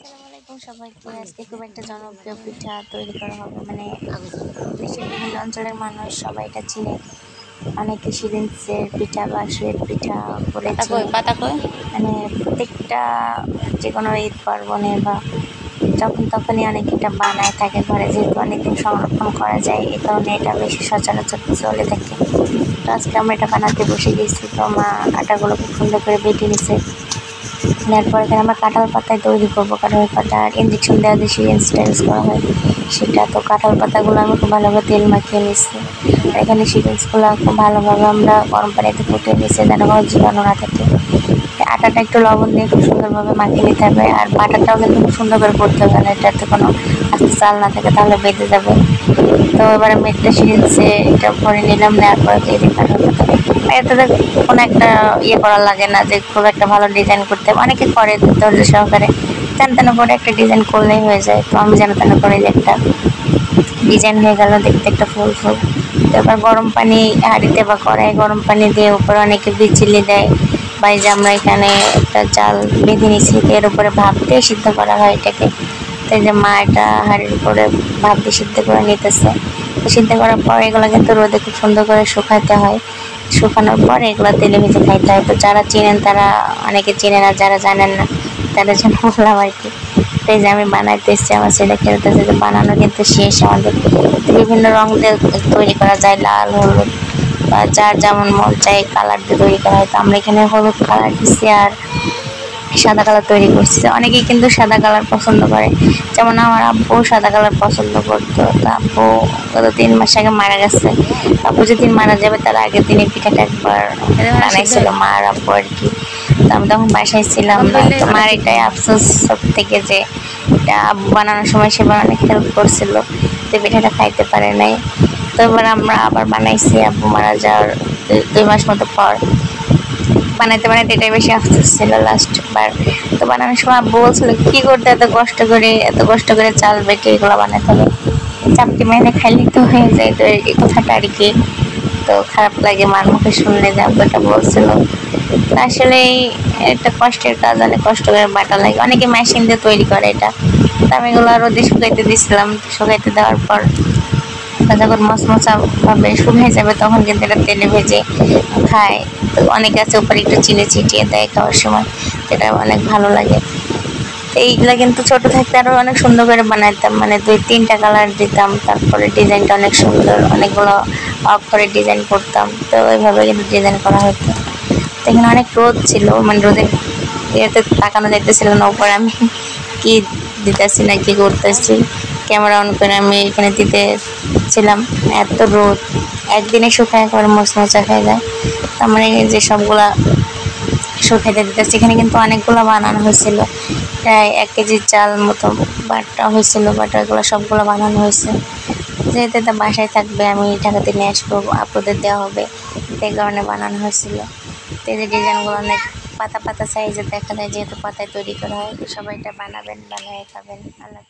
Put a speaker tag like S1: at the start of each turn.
S1: আসসালামু আলাইকুম সবাইকে। আজকে খুব একটা জনপ্রিয় পিঠা তৈরি করা হবে, মানে দেশের বিভিন্ন অঞ্চলের মানুষ সবাই এটা চিনে। অনেকে সিরিঞ্জের পিঠা বা সুয়ের পিঠা বলেছে, মানে প্রত্যেকটা যে কোনো ঈদ পার্বণে বা যখন তখনই অনেকে এটা বানায় থাকে ঘরে, যেহেতু অনেকদিন সংরক্ষণ করা যায় এই কারণে এটা বেশি সচরাচর চলে থাকে। তো আজকে আমরা এটা বানাতে বসে গেছি। তো মা আটাগুলো খুব সুন্দর করে বেটে নিছে। এরপর এখানে আমরা কাঁঠাল পাতায় তৈরি করবো। কাঁঠাল পাতার ইঞ্জেকশন দেওয়া যে সিরিঞ্জটা ইউজ করা হয় সেটা। তো কাঁঠাল পাতাগুলো আমি খুব ভালোভাবে তেল মাখিয়ে নিচ্ছি। আর এখানে সিরিঞ্জগুলো খুব ভালোভাবে আমরা গরম পানিতে ফুটিয়ে নিচ্ছি যেন কোনো জীবাণু না থাকে। আটাটা একটু লবণ দিয়ে খুব সুন্দরভাবে মাখিয়ে নিতে হবে। আর বাটারটাও কিন্তু খুব সুন্দর করে করতে হবে না, এটাতে কোনো আস্তে চাল না থাকে, তাহলে বেঁধে যাবে। তো এবার আমি একটা সিরিঞ্জে এটা ভরে নিলাম, নেওয়ার পরে দিয়ে দিই কাঁঠাল পাতা। এতে কোনো একটা ইয়ে করা লাগে না যে খুব একটা ভালো ডিজাইন করতে, অনেকে করে ধৈর্য সহকারে তেন তেন করে একটা ডিজাইন করলেই হয়ে যায়। তো আমি যেন তেন করে যে একটা ডিজাইন হয়ে গেল দেখতে, একটা ফুল ফুল। তো এবার গরম পানি হাঁড়িতে বা কড়াই গরম পানি দিয়ে উপরে অনেকে বিচিলি দেয়, বা এই যে আমরা এখানে একটা জাল বেঁধে নিচ্ছি, এর উপরে ভাপ দিয়ে সিদ্ধ করা হয় এটাকে। তো এই যে মা এটা হাঁড়ির উপরে ভাপ দিয়ে সিদ্ধ করে নিতেছে। সিদ্ধ করার পর এগুলো কিন্তু রোদে খুব সুন্দর করে শুকাইতে হয়। শুকানোর পর এগুলো তেলে ভেজে খাইতে হয়। তো যারা চিনেন তারা অনেকে চিনেন, আর যারা জানেন না তাদের জন্য বললাম আর কি। তো এই যে আমি বানাইতেছি, আমার ছেলে খেলতেছে। যে বানানো কিন্তু শেষ আমাদের। বিভিন্ন রং দিয়ে তৈরি করা যায়, লাল হলুদ বা যার যেমন মন চাই কালার দিয়ে তৈরি করা হয়। তো আমরা এখানে হলুদ কালার দিচ্ছি আর সাদা কালার তৈরি করছি। অনেকেই কিন্তু সাদা কালার পছন্দ করে, যেমন আমার আব্বু সাদা কালার পছন্দ করতো। তো আব্বু গত 3 মাস আগে মারা গেছে। আব্বু যেদিন মারা যাবে তার আগের দিনে পিঠাটা একবার বানাইছিল মা আর আব্বু আর কি। তো আমি তখন বাসায় ছিলাম না। তো মার এটাই আফসোস সব থেকে যে এটা আব্বু বানানোর সময় সে অনেক হেল্প করছিল, তো পিঠাটা খাইতে পারে নাই। তো এবার আমরা আবার বানাইছি আব্বু মারা যাওয়ার 2 মাস মতো পর। বানাইতে বানাইতে এটাই বেশি আফসোস ছিল লাস্ট বার। তো বানানোর সময় আব্বু বলছিল কি করতে এত কষ্ট করে চাল বেটে এগুলো বানাতে হবে, চাপটি মেরে খাইলে তো হয়ে যায়। তো এই কথাটা আর কি। তো খারাপ লাগে মার মুখে শুনলে যে আব্বু এটা বলছিল। আসলে একটা কষ্টের কাজ, অনেক কষ্ট করে বাটা লাগে। অনেকে মেশিন দিয়ে তৈরি করে এটা। তো আমি এগুলো রোদে শুকাইতে দিয়েছিলাম। শুকাইতে দেওয়ার পর যখন মচমচা ভাবে শুকিয়ে যাবে তখন কিন্তু এটা তেলে ভেজে খায়। তো অনেকে আছে উপরে একটু চিনি ছিটিয়ে দেয় খাওয়ার সময়, যেটা অনেক ভালো লাগে। তো এইগুলা কিন্তু ছোট থাকতে আরো অনেক সুন্দর করে বানাইতাম, মানে 2-3টা কালার দিতাম, তারপরে ডিজাইনটা অনেক সুন্দর, অনেকগুলো অফ করে ডিজাইন করতাম। তো ওইভাবে কিন্তু ডিজাইন করা হতো। তো এখানে অনেক রোদ ছিল, মানে রোদের ইয়েতে তাকানো যাইতেছিল না উপরে আমি কি দিতেছি না কি করতেছি। ক্যামেরা অন করে আমি এখানে দিতেছিলাম। এত রোদ, একদিনে শুকায় একবার মচমচা খাই যায়। তার মানে যে সবগুলা শুকাইতে দিতেছি। এখানে কিন্তু অনেকগুলো বানানো হয়েছিল, প্রায় 1 কেজি চাল মতো বাটা হয়েছিল। বাটাগুলো সবগুলো বানানো হয়েছে, যেহেতু এটা বাসায় থাকবে আমি ঢাকাতে নিয়ে আসবো, আপুদের দেওয়া হবে, সেই কারণে বানানো হয়েছিল। তো এই যে ডিজাইনগুলো অনেক পাতা পাতা সাইজে দেখা যায়, যেহেতু পাতায় তৈরি করা হয়। তো সবাই এটা বানাবেন, বানিয়ে খাবেন। আল্লাহ।